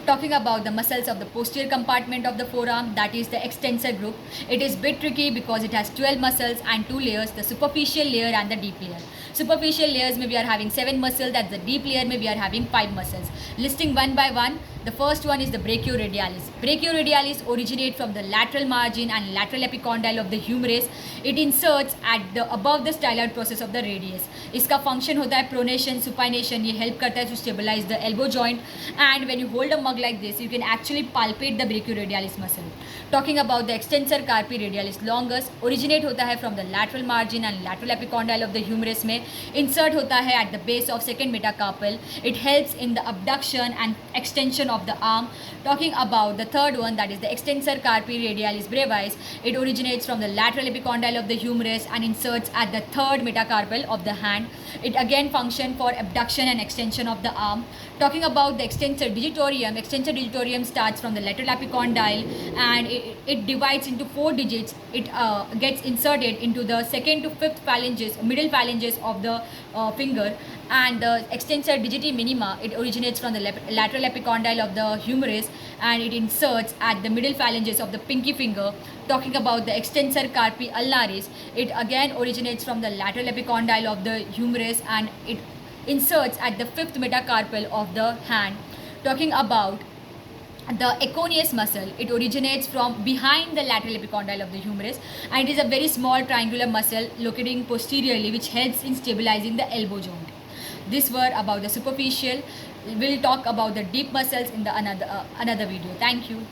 Talking about the muscles of the posterior compartment of the forearm, that is the extensor group. It is bit tricky because it has 12 muscles and 2 layers, the superficial layer and the deep layer. Superficial layers maybe are having 7 muscles, that's the deep layer maybe are having 5 muscles. Listing one by one, the first one is the brachioradialis. Brachioradialis originate from the lateral margin and lateral epicondyle of the humerus. It inserts at the above the styloid process of the radius. इसका function होता है pronation, supination. ये help करता है to stabilize the elbow joint. And when you hold a mug like this, you can actually palpate the brachioradialis muscle. Talking about the extensor carpi radialis longus, originate होता है from the lateral margin and lateral epicondyle of the humerus में. Insert होता है at the base of second metacarpal. It helps in the abduction and extension of the arm. Talking about the third one, that is the extensor carpi radialis brevis, it originates from the lateral epicondyle of the humerus and inserts at the third metacarpal of the hand. It again function for abduction and extension of the arm. Talking about the extensor digitorum starts from the lateral epicondyle and it divides into 4 digits. It gets inserted into the second to fifth phalanges, middle phalanges of the finger. And the extensor digiti minima, it originates from the lateral epicondyle of the humerus and it inserts at the middle phalanges of the pinky finger. Talking about the extensor carpi ulnaris, it again originates from the lateral epicondyle of the humerus and it inserts at the fifth metacarpal of the hand. Talking about the econius muscle, it originates from behind the lateral epicondyle of the humerus and it is a very small triangular muscle locating posteriorly which helps in stabilizing the elbow joint. This were about the superficial. We'll talk about the deep muscles in the another video. Thank you.